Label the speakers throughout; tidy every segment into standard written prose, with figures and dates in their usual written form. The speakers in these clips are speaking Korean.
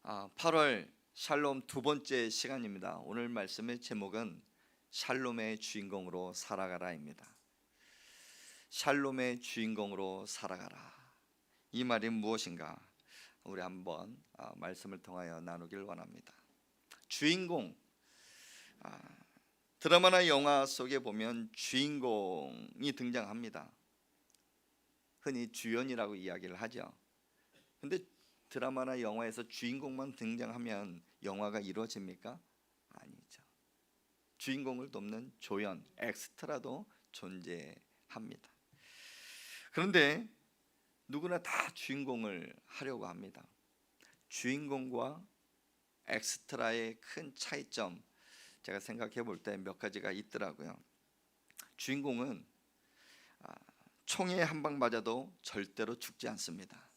Speaker 1: 8월 샬롬 두 번째 시간입니다. 오늘 말씀의 제목은 샬롬의 주인공으로 살아가라입니다. 샬롬의 주인공으로 살아가라. 이 말이 무엇인가? 우리 한번 말씀을 통하여 나누길 원합니다. 주인공, 드라마나 영화 속에 보면 주인공이 등장합니다. 흔히 주연이라고 이야기를 하죠. 근데 드라마나 영화에서 주인공만 등장하면 영화가 이루어집니까? 아니죠. 주인공을 돕는 조연, 엑스트라도 존재합니다. 그런데 누구나 다 주인공을 하려고 합니다. 주인공과 엑스트라의 큰 차이점, 제가 생각해 볼 때 몇 가지가 있더라고요. 주인공은 총에 한 방 맞아도 절대로 죽지 않습니다.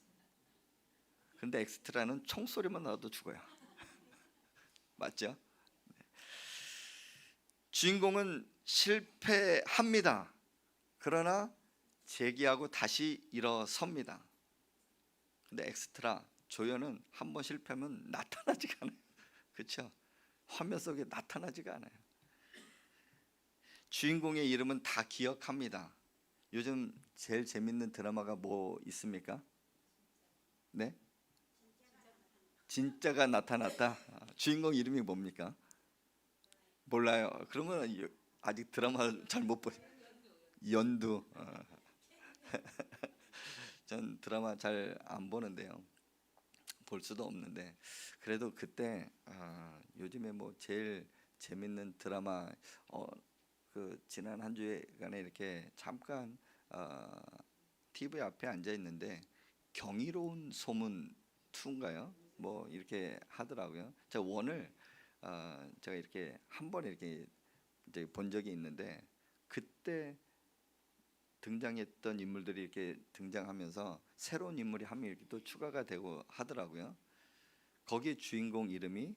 Speaker 1: 근데 엑스트라는 총소리만 나도 죽어요. 맞죠? 주인공은 실패합니다. 그러나 재기하고 다시 일어섭니다. 근데 엑스트라, 조연은 한 번 실패하면 나타나지가 않아요. 그렇죠? 화면 속에 나타나지가 않아요. 주인공의 이름은 다 기억합니다. 요즘 제일 재밌는 드라마가 뭐 있습니까? 네? 진짜가 나타났다. 주인공 이름이 뭡니까? 몰라요. 그러면 아직 드라마 잘 못 보죠. 연두. 전 드라마 잘 안 보는데요. 볼 수도 없는데 그래도 그때 요즘에 뭐 제일 재밌는 드라마 그 지난 한 주간에 이렇게 잠깐 TV 앞에 앉아 있는데 경이로운 소문 2인가요? 뭐 이렇게 하더라고요. 제가 원을 제가 이렇게 한 번 이렇게 이제 본 적이 있는데 그때 등장했던 인물들이 이렇게 등장하면서 새로운 인물이 한 명 이렇게 또 추가가 되고 하더라고요. 거기에 주인공 이름이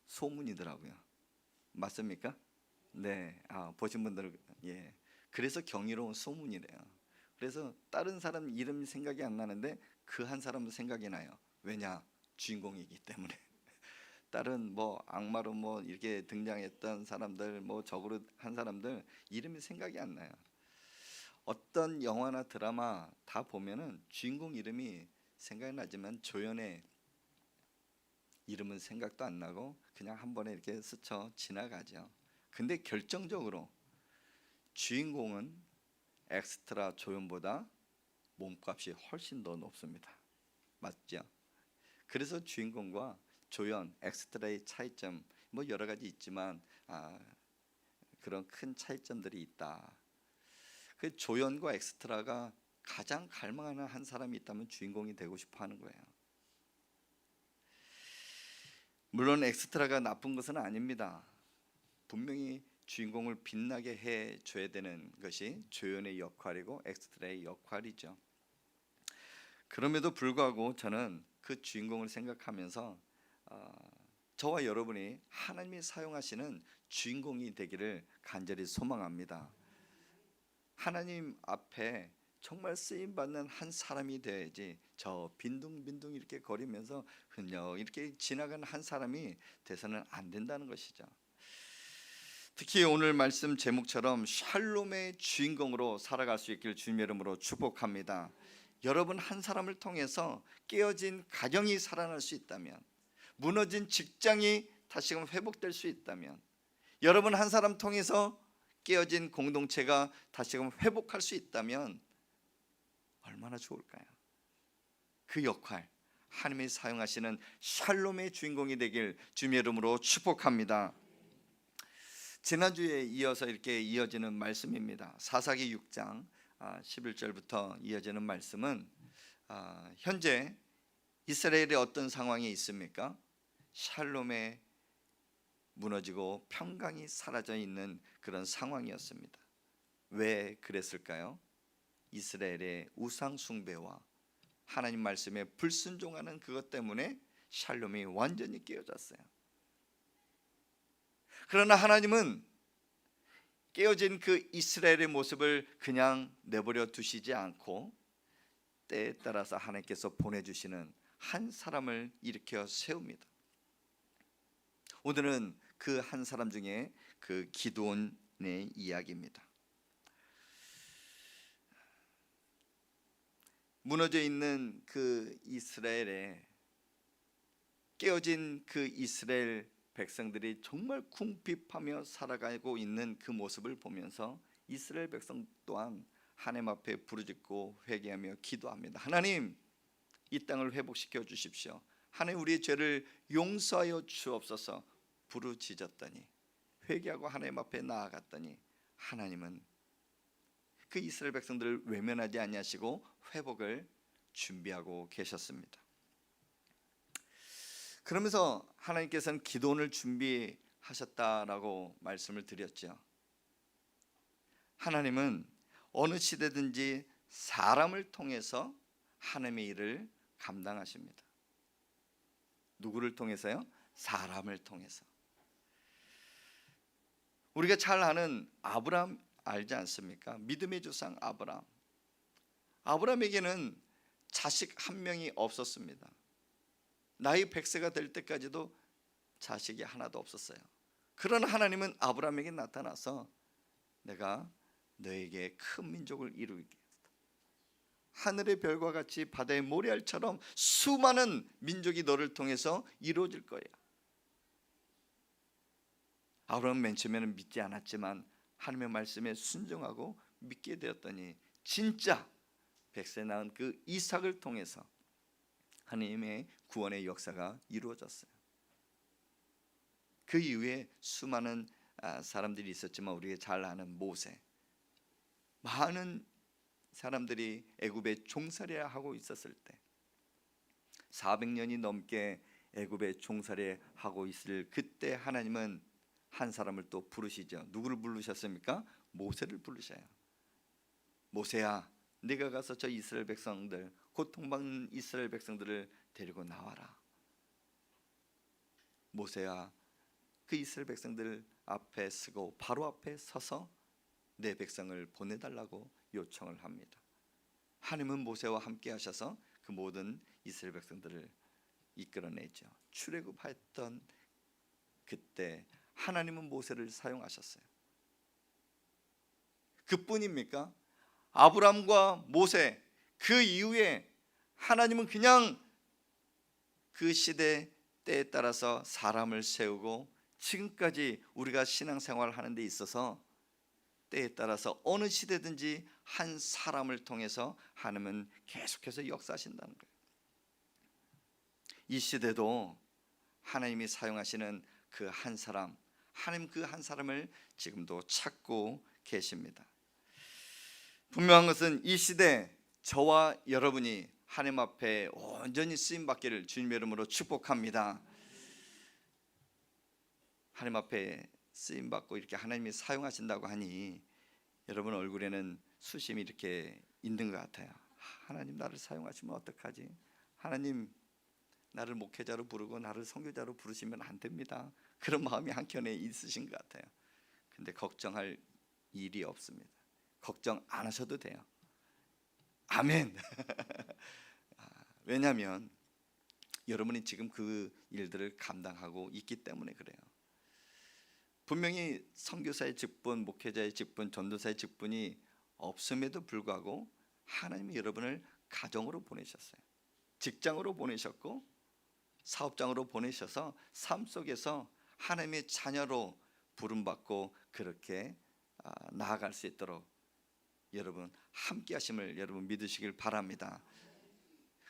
Speaker 1: 소문이더라고요. 맞습니까? 네, 보신 분들 예. 그래서 경이로운 소문이래요. 그래서 다른 사람 이름이 생각이 안 나는데 그 한 사람도 생각이 나요. 왜냐? 주인공이기 때문에. 다른 뭐 악마로 뭐 이렇게 등장했던 사람들, 뭐 적으로 한 사람들 이름이 생각이 안 나요. 어떤 영화나 드라마 다 보면은 주인공 이름이 생각이 나지만 조연의 이름은 생각도 안 나고 그냥 한 번에 이렇게 스쳐 지나가죠. 근데 결정적으로 주인공은 엑스트라 조연보다 몸값이 훨씬 더 높습니다. 맞죠? 그래서 주인공과 조연, 엑스트라의 차이점 뭐 여러 가지 있지만 그런 큰 차이점들이 있다. 그 조연과 엑스트라가 가장 갈망하는 한 사람이 있다면 주인공이 되고 싶어 하는 거예요. 물론 엑스트라가 나쁜 것은 아닙니다. 분명히 주인공을 빛나게 해줘야 되는 것이 조연의 역할이고 엑스트라의 역할이죠. 그럼에도 불구하고 저는 그 주인공을 생각하면서 저와 여러분이 하나님이 사용하시는 주인공이 되기를 간절히 소망합니다. 하나님 앞에 정말 쓰임받는 한 사람이 돼야지 저 빈둥빈둥 이렇게 거리면서 그냥 이렇게 지나가는 한 사람이 돼서는 안 된다는 것이죠. 특히 오늘 말씀 제목처럼 샬롬의 주인공으로 살아갈 수 있기를 주님의 이름으로 축복합니다. 여러분 한 사람을 통해서 깨어진 가정이 살아날 수 있다면, 무너진 직장이 다시금 회복될 수 있다면, 여러분 한 사람 통해서 깨어진 공동체가 다시금 회복할 수 있다면 얼마나 좋을까요? 그 역할, 하나님이 사용하시는 샬롬의 주인공이 되길 주님의 이름으로 축복합니다. 지난주에 이어서 이렇게 이어지는 말씀입니다. 사사기 6장 11절부터 이어지는 말씀은 현재 이스라엘의 어떤 상황이 있습니까? 샬롬의 무너지고 평강이 사라져 있는 그런 상황이었습니다. 왜 그랬을까요? 이스라엘의 우상 숭배와 하나님 말씀에 불순종하는 그것 때문에 샬롬이 완전히 깨어졌어요. 그러나 하나님은 깨어진 그 이스라엘의 모습을 그냥 내버려 두시지 않고 때에 따라서 하나님께서 보내주시는 한 사람을 일으켜 세웁니다. 오늘은 그 한 사람 중에 그 기드온의 이야기입니다. 무너져 있는 그 이스라엘에, 깨어진 그 이스라엘 백성들이 정말 궁핍하며 살아가고 있는 그 모습을 보면서 이스라엘 백성 또한 하나님 앞에 부르짖고 회개하며 기도합니다. 하나님, 이 땅을 회복시켜 주십시오. 하나님, 우리의 죄를 용서하여 주옵소서. 부르짖었더니, 회개하고 하나님 앞에 나아갔더니 하나님은 그 이스라엘 백성들을 외면하지 아니하시고 회복을 준비하고 계셨습니다. 그러면서 하나님께서는 기도원을 준비하셨다라고 말씀을 드렸죠. 하나님은 어느 시대든지 사람을 통해서 하나님의 일을 감당하십니다. 누구를 통해서요? 사람을 통해서. 우리가 잘 아는 아브라함 알지 않습니까? 믿음의 조상 아브라함. 아브라함에게는 자식 한 명이 없었습니다. 나이 100세가 될 때까지도 자식이 하나도 없었어요. 그러나 하나님은 아브라함에게 나타나서 내가 너에게 큰 민족을 이루겠다. 하늘의 별과 같이 바다의 모래알처럼 수많은 민족이 너를 통해서 이루어질 거야. 아브라함은 맨 처음에는 믿지 않았지만 하나님의 말씀에 순종하고 믿게 되었더니 진짜 100세 낳은 그 이삭을 통해서 하나님의 구원의 역사가 이루어졌어요. 그 이후에 수많은 사람들이 있었지만 우리가 잘 아는 모세, 많은 사람들이 애굽에 종살이를 하고 있었을 때 400년이 넘게 애굽에 종살이하고 있을 그때 하나님은 한 사람을 또 부르시죠. 누구를 부르셨습니까? 모세를 부르셔요. 모세야, 네가 가서 저 이스라엘 백성들, 고통받는 이스라엘 백성들을 데리고 나와라. 모세야, 그 이스라엘 백성들 앞에 서고 바로 앞에 서서 내 백성을 보내달라고 요청을 합니다. 하나님은 모세와 함께 하셔서 그 모든 이스라엘 백성들을 이끌어내죠. 출애굽했던 그때 하나님은 모세를 사용하셨어요. 그뿐입니까? 아브람과 모세, 그 이후에 하나님은 그냥 그 시대 때에 따라서 사람을 세우고 지금까지 우리가 신앙생활을 하는 데 있어서 때에 따라서 어느 시대든지 한 사람을 통해서 하나님은 계속해서 역사하신다는 거예요. 이 시대도 하나님이 사용하시는 그 한 사람, 하나님 그 한 사람을 지금도 찾고 계십니다. 분명한 것은 이 시대 저와 여러분이 하나님 앞에 온전히 쓰임받기를 주님의 이름으로 축복합니다. 하나님 앞에 쓰임받고 이렇게 하나님이 사용하신다고 하니 여러분 얼굴에는 수심이 이렇게 있는 것 같아요. 하나님 나를 사용하시면 어떡하지? 하나님 나를 목회자로 부르고 나를 선교자로 부르시면 안 됩니다. 그런 마음이 한켠에 있으신 것 같아요. 근데 걱정할 일이 없습니다. 걱정 안 하셔도 돼요. 아멘. 왜냐하면 여러분이 지금 그 일들을 감당하고 있기 때문에 그래요. 분명히 선교사의 직분, 목회자의 직분, 전도사의 직분이 없음에도 불구하고 하나님이 여러분을 가정으로 보내셨어요. 직장으로 보내셨고 사업장으로 보내셔서 삶 속에서 하나님의 자녀로 부름받고 그렇게 나아갈 수 있도록 여러분 함께 하심을 여러분 믿으시길 바랍니다.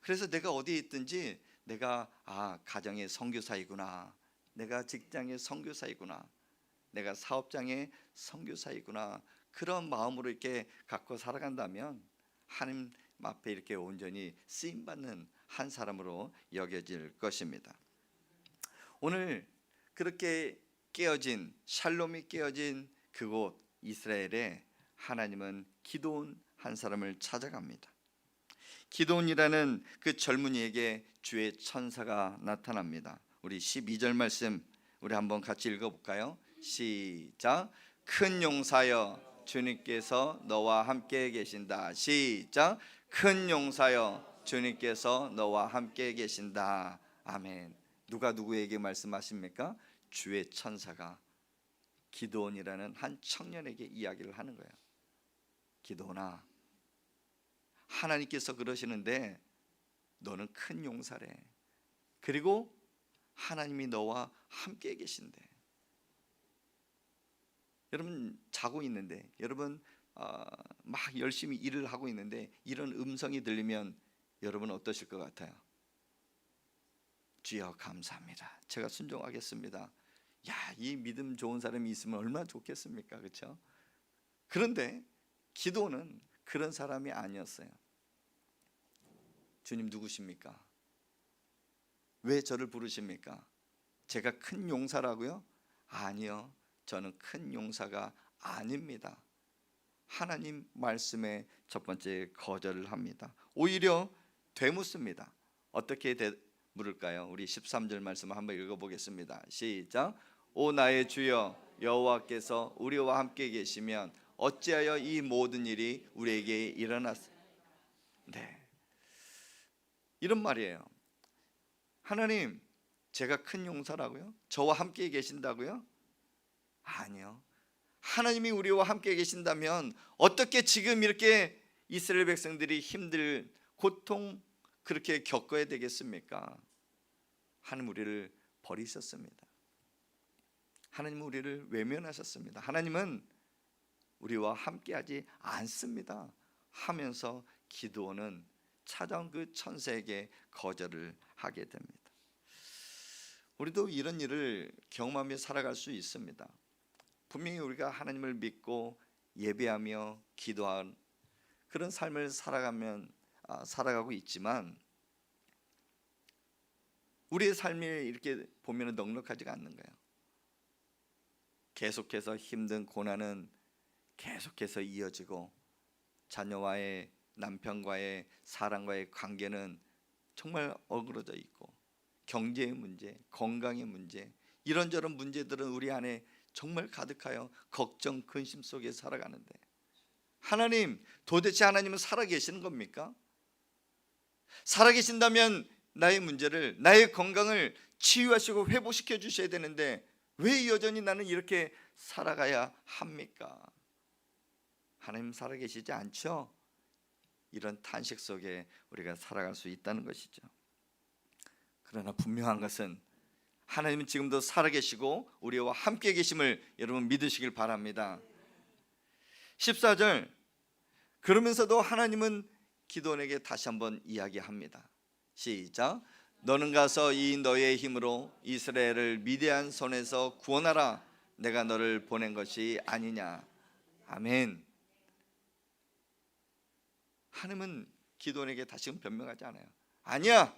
Speaker 1: 그래서 내가 어디에 있든지 내가 가정의 선교사이구나, 내가 직장의 선교사이구나, 내가 사업장의 선교사이구나, 그런 마음으로 이렇게 갖고 살아간다면 하나님 앞에 이렇게 온전히 쓰임받는 한 사람으로 여겨질 것입니다. 오늘 그렇게 깨어진, 샬롬이 깨어진 그곳 이스라엘에 하나님은 기드온 한 사람을 찾아갑니다. 기드온이라는 그 젊은이에게 주의 천사가 나타납니다. 우리 12절 말씀 우리 한번 같이 읽어볼까요? 시작. 큰 용사여 주님께서 너와 함께 계신다. 시작. 큰 용사여 주님께서 너와 함께 계신다. 아멘. 누가 누구에게 말씀하십니까? 주의 천사가 기드온이라는 한 청년에게 이야기를 하는 거예요. 기드온아, 하나님께서 그러시는데 너는 큰 용사래. 그리고 하나님이 너와 함께 계신대. 여러분 자고 있는데, 여러분 막 열심히 일을 하고 있는데 이런 음성이 들리면 여러분 어떠실 것 같아요? 주여 감사합니다. 제가 순종하겠습니다. 야, 이 믿음 좋은 사람이 있으면 얼마나 좋겠습니까? 그렇죠? 그런데 기도는 그런 사람이 아니었어요. 주님 누구십니까? 왜 저를 부르십니까? 제가 큰 용사라고요? 아니요, 저는 큰 용사가 아닙니다. 하나님 말씀에 첫 번째 거절을 합니다. 오히려 되묻습니다. 어떻게 물을까요? 우리 13절 말씀 한번 읽어보겠습니다. 시작. 오 나의 주여 여호와께서 우리와 함께 계시면 어찌하여 이 모든 일이 우리에게 일어났습니까? 네, 이런 말이에요. 하나님, 제가 큰 용사라고요? 저와 함께 계신다고요? 아니요. 하나님이 우리와 함께 계신다면 어떻게 지금 이렇게 이스라엘 백성들이 힘들 고통 그렇게 겪어야 되겠습니까? 하나님 우리를 버리셨습니다. 하나님은 우리를 외면하셨습니다. 하나님은 우리와 함께하지 않습니다 하면서 기드온은 찾아온 그 천사에게 거절을 하게 됩니다. 우리도 이런 일을 경험하며 살아갈 수 있습니다. 분명히 우리가 하나님을 믿고 예배하며 기도한 그런 삶을 살아가고 있지만 우리의 삶이 이렇게 보면 넉넉하지가 않는 거예요. 계속해서 힘든 고난은 계속해서 이어지고, 자녀와의, 남편과의, 사랑과의 관계는 정말 어그러져 있고, 경제의 문제, 건강의 문제, 이런저런 문제들은 우리 안에 정말 가득하여 걱정, 근심 속에 살아가는데, 하나님, 도대체 하나님은 살아계시는 겁니까? 살아계신다면 나의 문제를, 나의 건강을 치유하시고 회복시켜 주셔야 되는데 왜 여전히 나는 이렇게 살아가야 합니까? 하나님 살아계시지 않죠? 이런 탄식 속에 우리가 살아갈 수 있다는 것이죠. 그러나 분명한 것은 하나님은 지금도 살아계시고 우리와 함께 계심을 여러분 믿으시길 바랍니다. 14절, 그러면서도 하나님은 기드온에게 다시 한번 이야기합니다. 시작. 너는 가서 이 너의 힘으로 이스라엘을 미디안 손에서 구원하라. 내가 너를 보낸 것이 아니냐. 아멘. 하나님은 기드온에게 다시금 변명하지 않아요. 아니야,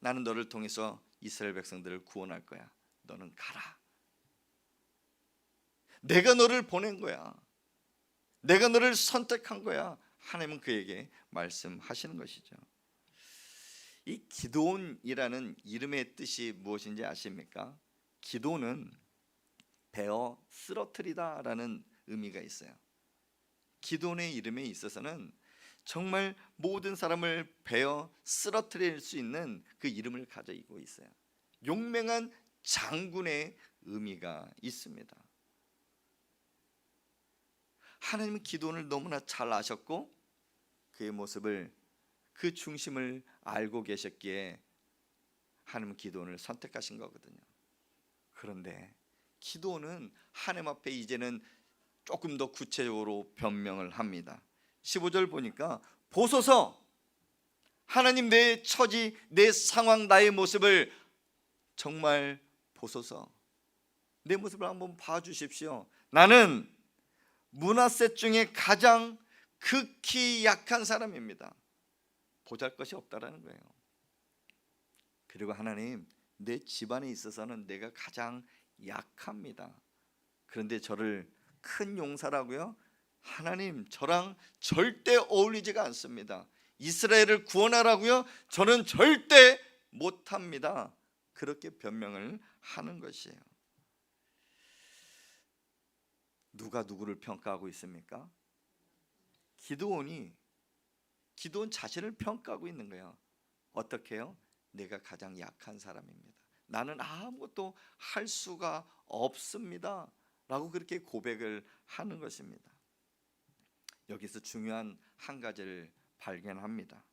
Speaker 1: 나는 너를 통해서 이스라엘 백성들을 구원할 거야. 너는 가라. 내가 너를 보낸 거야. 내가 너를 선택한 거야. 하나님은 그에게 말씀하시는 것이죠. 이 기드온이라는 이름의 뜻이 무엇인지 아십니까? 기드온은 베어 쓰러뜨리다 라는 의미가 있어요. 기드온의 이름에 있어서는 정말 모든 사람을 베어 쓰러뜨릴 수 있는 그 이름을 가지고 있어요. 용맹한 장군의 의미가 있습니다. 하나님은 기드온을 너무나 잘 아셨고 그의 모습을, 그 중심을 알고 계셨기에 하나님은 기드온을 선택하신 거거든요. 그런데 기드온은 하나님 앞에 이제는 조금 더 구체적으로 변명을 합니다. 15절 보니까 보소서, 하나님 내 처지, 내 상황, 나의 모습을 정말 보소서. 내 모습을 한번 봐주십시오. 나는 므낫세 중에 가장 극히 약한 사람입니다. 보잘것이 없다라는 거예요. 그리고 하나님, 내 집안에 있어서는 내가 가장 약합니다. 그런데 저를 큰 용사라고요? 하나님, 저랑 절대 어울리지가 않습니다. 이스라엘을 구원하라고요? 저는 절대 못합니다. 그렇게 변명을 하는 것이에요. 누가 누구를 평가하고 있습니까? 기드온 자신을 평가하고 있는 거예요. 어떻게 해요? 내가 가장 약한 사람입니다. 나는 아무것도 할 수가 없습니다 라고 그렇게 고백을 하는 것입니다. 여기서 중요한 한 가지를 발견합니다.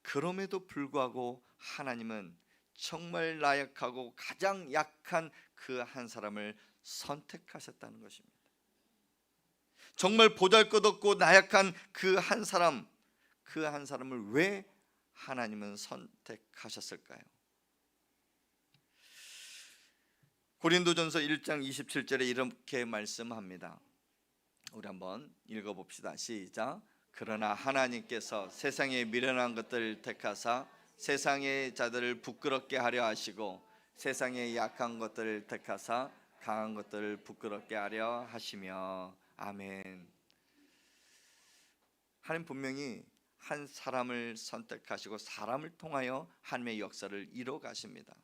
Speaker 1: 그럼에도 불구하고 하나님은 정말 나약하고 가장 약한 그 한 사람을 선택하셨다는 것입니다. 정말 보잘것없고 나약한 그 한 사람을 왜 하나님은 선택하셨을까요? 고린도전서 1장 27절에 이렇게 말씀합니다. 우리 한번 읽어봅시다. 시작. 그러나 하나님께서 세상에 미련한 것들을 택하사 세상의 자들을 부끄럽게 하려 하시고 세상의 약한 것들을 택하사 강한 것들을 부끄럽게 하려 하시며. 아멘. 하나님 분명히 한 사람을 선택하시고 사람을 통하여 하나님의 역사를 이루어 가십니다.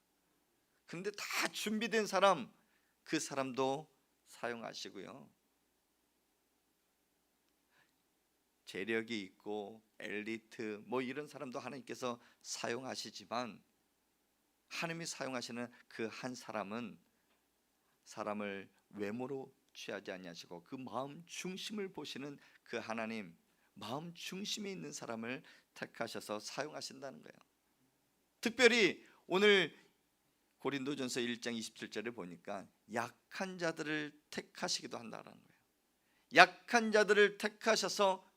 Speaker 1: 그런데 다 준비된 사람, 그 사람도 사용하시고요, 재력이 있고 엘리트 뭐 이런 사람도 하나님께서 사용하시지만 하나님이 사용하시는 그 한 사람은 사람을 외모로 취하지 아니하시고 그 마음 중심을 보시는 그 하나님, 마음 중심에 있는 사람을 택하셔서 사용하신다는 거예요. 특별히 오늘 고린도전서 1장 27절에 보니까 약한 자들을 택하시기도 한다는 거예요. 약한 자들을 택하셔서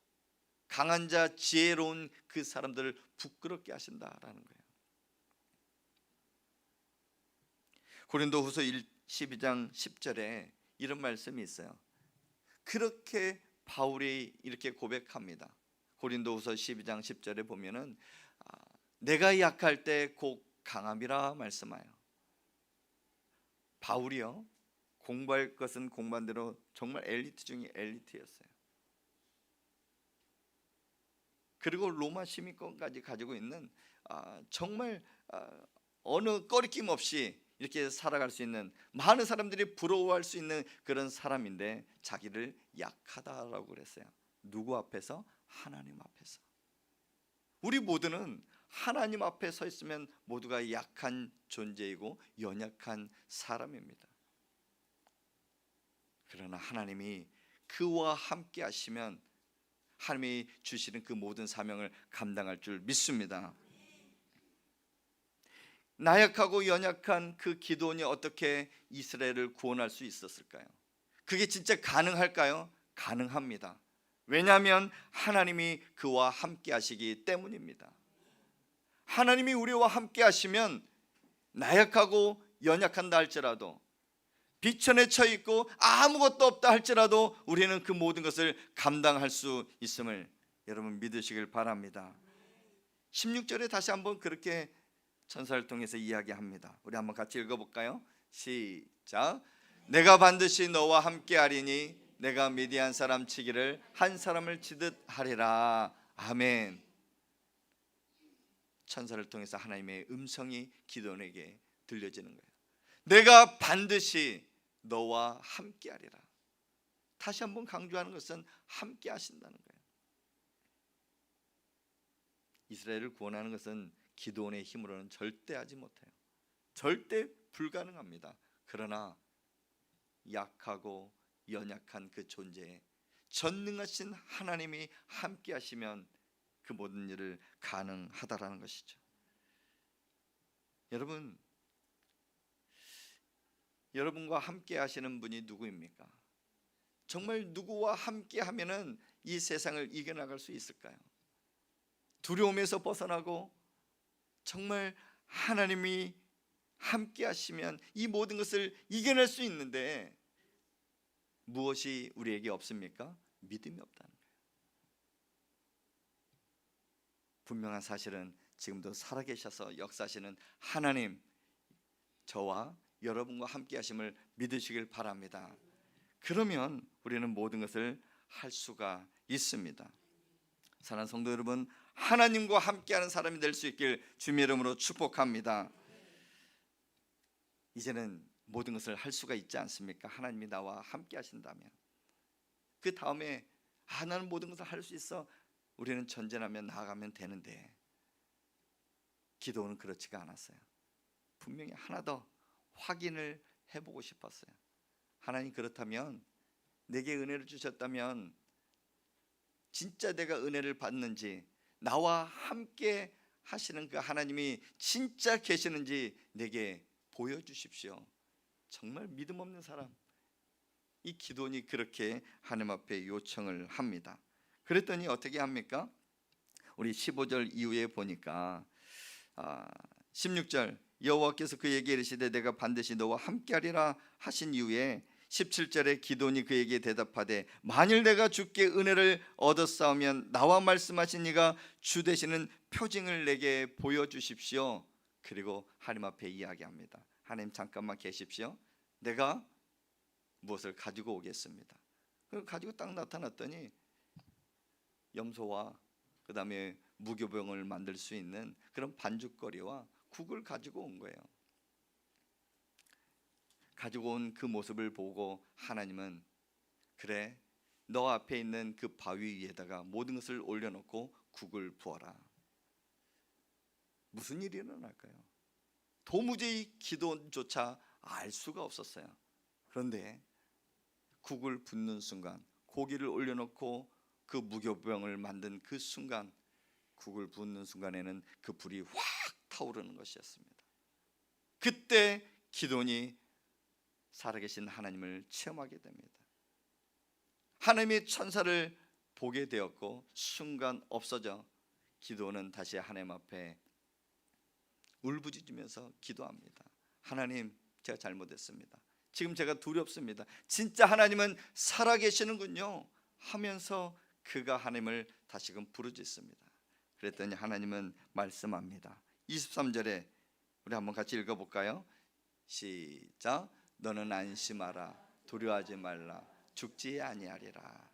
Speaker 1: 강한 자, 지혜로운 그 사람들을 부끄럽게 하신다라는 거예요. 고린도후서 12장 10절에 이런 말씀이 있어요. 그렇게 바울이 이렇게 고백합니다. 고린도후서 12장 10절에 보면은 내가 약할 때 곧 강함이라 말씀하여. 바울이요, 공부할 것은 공부한 대로 정말 엘리트 중에 엘리트였어요. 그리고 로마 시민권까지 가지고 있는 정말 어느 꺼리낌 없이 이렇게 살아갈 수 있는, 많은 사람들이 부러워할 수 있는 그런 사람인데 자기를 약하다라고 그랬어요. 누구 앞에서? 하나님 앞에서. 우리 모두는 하나님 앞에 서 있으면 모두가 약한 존재이고 연약한 사람입니다. 그러나 하나님이 그와 함께 하시면 하나님이 주시는 그 모든 사명을 감당할 줄 믿습니다. 나약하고 연약한 그 기드온이 어떻게 이스라엘을 구원할 수 있었을까요? 그게 진짜 가능할까요? 가능합니다. 왜냐하면 하나님이 그와 함께 하시기 때문입니다. 하나님이 우리와 함께 하시면 나약하고 연약한다 할지라도, 비천에 처해 있고 아무것도 없다 할지라도 우리는 그 모든 것을 감당할 수 있음을 여러분 믿으시길 바랍니다. 16절에 다시 한번 그렇게 천사를 통해서 이야기합니다. 우리 한번 같이 읽어볼까요? 시작. 내가 반드시 너와 함께 하리니 내가 미디안 사람 치기를 한 사람을 치듯 하리라. 아멘. 천사를 통해서 하나님의 음성이 기드온에게 들려지는 거예요. 내가 반드시 너와 함께 하리라. 다시 한번 강조하는 것은 함께 하신다는 거예요. 이스라엘을 구원하는 것은 기드온의 힘으로는 절대 하지 못해요. 절대 불가능합니다. 그러나 약하고 연약한 그 존재에 전능하신 하나님이 함께 하시면 그 모든 일을 가능하다라는 것이죠. 여러분, 여러분과 함께 하시는 분이 누구입니까? 정말 누구와 함께 하면은 이 세상을 이겨나갈 수 있을까요? 두려움에서 벗어나고 정말 하나님이 함께 하시면 이 모든 것을 이겨낼 수 있는데 무엇이 우리에게 없습니까? 믿음이 없다는 거예요. 분명한 사실은 지금도 살아계셔서 역사하시는 하나님, 저와 여러분과 함께 하심을 믿으시길 바랍니다. 그러면 우리는 모든 것을 할 수가 있습니다. 사랑하는 성도 여러분, 하나님과 함께하는 사람이 될 수 있길 주님의 이름으로 축복합니다. 이제는 모든 것을 할 수가 있지 않습니까? 하나님이 나와 함께 하신다면. 그 다음에 나는 모든 것을 할 수 있어, 우리는 전진하면 나아가면 되는데 기도는 그렇지가 않았어요. 분명히 하나 더 확인을 해보고 싶었어요. 하나님, 그렇다면 내게 은혜를 주셨다면 진짜 내가 은혜를 받는지, 나와 함께 하시는 그 하나님이 진짜 계시는지 내게 보여주십시오. 정말 믿음 없는 사람, 이 기도원이 그렇게 하나님 앞에 요청을 합니다. 그랬더니 어떻게 합니까? 우리 15절 이후에 보니까 16절, 여호와께서 그에게 이르시되 내가 반드시 너와 함께하리라 하신 이후에 17절에 기도니 그에게 대답하되 만일 내가 주께 은혜를 얻었사오면 나와 말씀하신 이가 주 되시는 표징을 내게 보여주십시오. 그리고 하나님 앞에 이야기합니다. 하나님, 잠깐만 계십시오. 내가 무엇을 가지고 오겠습니다. 그걸 가지고 딱 나타났더니 염소와 그 다음에 무교병을 만들 수 있는 그런 반죽거리와 국을 가지고 온 거예요. 가지고 온 그 모습을 보고 하나님은, 그래, 너 앞에 있는 그 바위 위에다가 모든 것을 올려놓고 국을 부어라. 무슨 일이 일어날까요? 도무지 기도조차 알 수가 없었어요. 그런데 국을 붓는 순간, 고기를 올려놓고 그 무교병을 만든 그 순간, 국을 붓는 순간에는 그 불이 확 타오르는 것이었습니다. 그때 기도니 살아계신 하나님을 체험하게 됩니다. 하나님의 천사를 보게 되었고 순간 없어져 기도는 다시 하나님 앞에 울부짖으면서 기도합니다. 하나님, 제가 잘못했습니다. 지금 제가 두렵습니다. 진짜 하나님은 살아계시는군요 하면서 그가 하나님을 다시금 부르짖습니다. 그랬더니 하나님은 말씀합니다. 23절에 우리 한번 같이 읽어볼까요? 시작. 너는 안심하라, 두려워하지 말라, 죽지 아니하리라.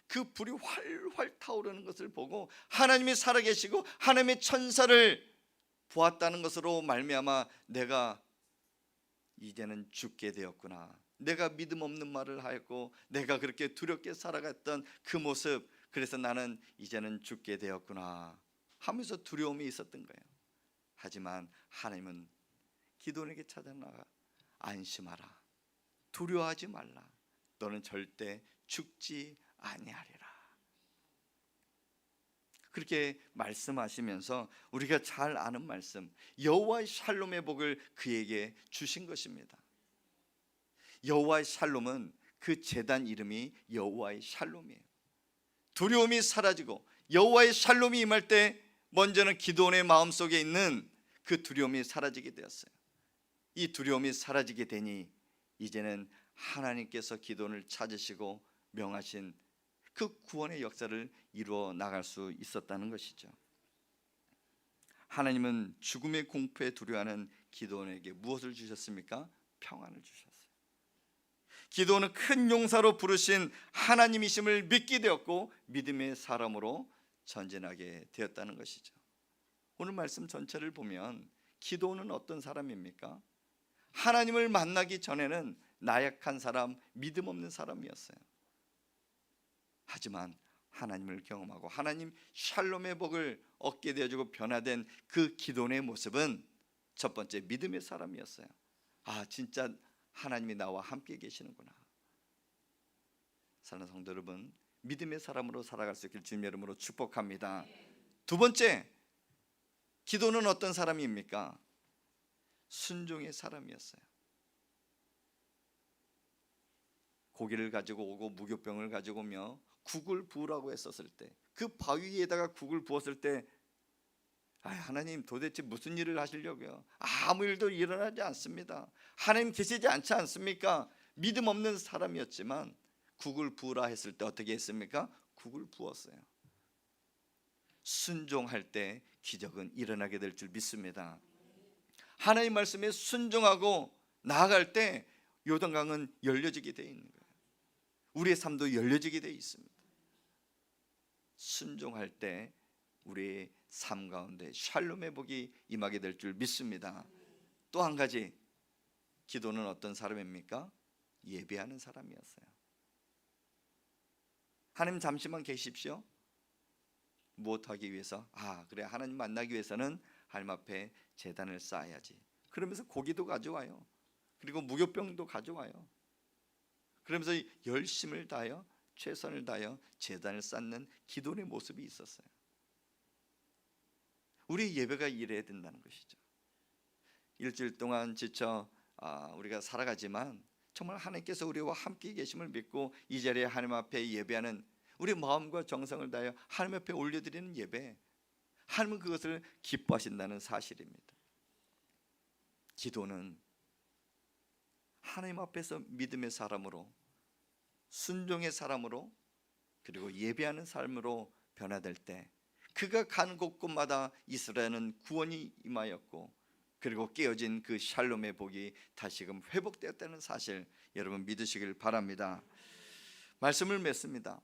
Speaker 1: 그 불이 활활 타오르는 것을 보고 하나님이 살아계시고 하나님의 천사를 보았다는 것으로 말미암아 내가 이제는 죽게 되었구나, 내가 믿음 없는 말을 하였고 내가 그렇게 두렵게 살아갔던 그 모습, 그래서 나는 이제는 죽게 되었구나 하면서 두려움이 있었던 거예요. 하지만 하나님은 기도원에게 찾아나가 안심하라, 두려워하지 말라, 너는 절대 죽지 아니하리라. 그렇게 말씀하시면서 우리가 잘 아는 말씀, 여호와의 샬롬의 복을 그에게 주신 것입니다. 여호와의 샬롬은 그 제단 이름이 여호와의 샬롬이에요. 두려움이 사라지고 여호와의 샬롬이 임할 때 먼저는 기도원의 마음속에 있는 그 두려움이 사라지게 되었어요. 이 두려움이 사라지게 되니 이제는 하나님께서 기도원을 찾으시고 명하신 그 구원의 역사를 이루어 나갈 수 있었다는 것이죠. 하나님은 죽음의 공포에 두려워하는 기도원에게 무엇을 주셨습니까? 평안을 주셨어요. 기도원은 큰 용사로 부르신 하나님이심을 믿게 되었고 믿음의 사람으로 전진하게 되었다는 것이죠. 오늘 말씀 전체를 보면 기도원은 어떤 사람입니까? 하나님을 만나기 전에는 나약한 사람, 믿음 없는 사람이었어요. 하지만 하나님을 경험하고 하나님 샬롬의 복을 얻게 되어지고 변화된 그 기도원의 모습은 첫 번째 믿음의 사람이었어요. 아, 진짜 하나님이 나와 함께 계시는구나. 사랑하는 성도 여러분, 믿음의 사람으로 살아갈 수 있길 주님 이름으로 축복합니다. 두 번째, 기도는 어떤 사람입니까? 순종의 사람이었어요. 고기를 가지고 오고 무교병을 가지고 오며 국을 부으라고 했었을 때, 그 바위 위에다가 국을 부었을 때, 하나님 도대체 무슨 일을 하시려고요? 아무 일도 일어나지 않습니다. 하나님 계시지 않지 않습니까? 믿음 없는 사람이었지만 국을 부으라 했을 때 어떻게 했습니까? 국을 부었어요. 순종할 때 기적은 일어나게 될 줄 믿습니다. 하나님 말씀에 순종하고 나아갈 때 요단강은 열려지게 되어 있는 거예요. 우리의 삶도 열려지게 되어 있습니다. 순종할 때 우리의 삶 가운데 샬롬의 복이 임하게 될 줄 믿습니다. 또 한 가지, 기도는 어떤 사람입니까? 예배하는 사람이었어요. 하나님 잠시만 계십시오. 무엇하기 위해서? 그래, 하나님 만나기 위해서는 하나님 앞에 제단을 쌓아야지. 그러면서 고기도 가져와요. 그리고 무교병도 가져와요. 그러면서 열심을 다하여 최선을 다하여 제단을 쌓는 기도의 모습이 있었어요. 우리 예배가 이래야 된다는 것이죠. 일주일 동안 지쳐 우리가 살아가지만 정말 하나님께서 우리와 함께 계심을 믿고 이 자리에 하나님 앞에 예배하는 우리 마음과 정성을 다하여 하나님 앞에 올려드리는 예배, 하나님은 그것을 기뻐하신다는 사실입니다. 기도는 하나님 앞에서 믿음의 사람으로, 순종의 사람으로, 그리고 예배하는 삶으로 변화될 때 그가 간 곳곳마다 이스라엘은 구원이 임하였고, 그리고 깨어진 그 샬롬의 복이 다시금 회복되었다는 사실 여러분 믿으시길 바랍니다. 말씀을 맺습니다.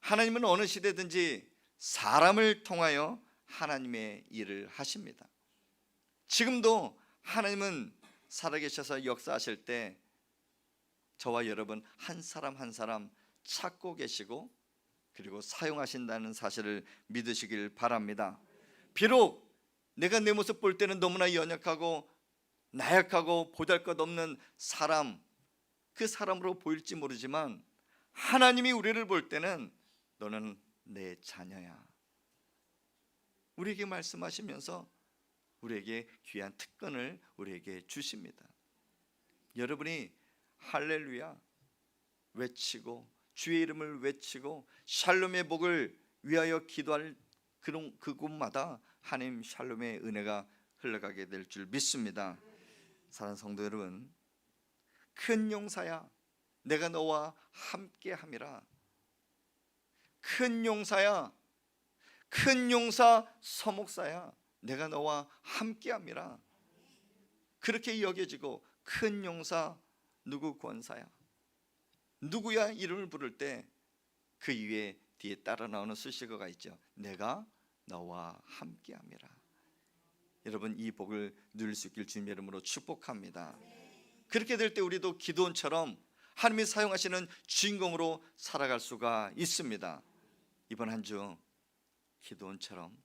Speaker 1: 하나님은 어느 시대든지 사람을 통하여 하나님의 일을 하십니다. 지금도 하나님은 살아계셔서 역사하실 때 저와 여러분 한 사람 한 사람 찾고 계시고 그리고 사용하신다는 사실을 믿으시길 바랍니다. 비록 내가 내 모습 볼 때는 너무나 연약하고 나약하고 보잘것없는 사람, 그 사람으로 보일지 모르지만 하나님이 우리를 볼 때는 너는 내 자녀야, 우리에게 말씀하시면서 우리에게 귀한 특권을 우리에게 주십니다. 여러분이 할렐루야 외치고 주의 이름을 외치고 샬롬의 복을 위하여 기도할 그곳마다 하나님 샬롬의 은혜가 흘러가게 될 줄 믿습니다. 사랑하는 성도 여러분, 큰 용사야 내가 너와 함께함이라. 큰 용사야, 큰 용사 서목사야 내가 너와 함께함이라. 그렇게 여겨지고 큰 용사 누구 권사야, 누구야 이름을 부를 때 그 위에 뒤에 따라 나오는 수식어가 있죠. 내가 너와 함께함이라. 여러분 이 복을 누릴 수 있길 주님의 이름으로 축복합니다. 그렇게 될 때 우리도 기도원처럼 하나님이 사용하시는 주인공으로 살아갈 수가 있습니다. 이번 한 주 기도원처럼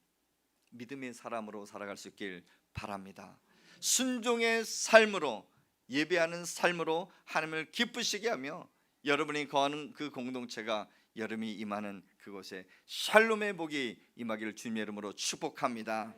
Speaker 1: 믿음의 사람으로 살아갈 수 있길 바랍니다. 순종의 삶으로 예배하는 삶으로 하나님을 기쁘시게 하며 여러분이 거하는 그 공동체가 여름이 임하는 그곳에 샬롬의 복이 임하기를 주님의 이름으로 축복합니다.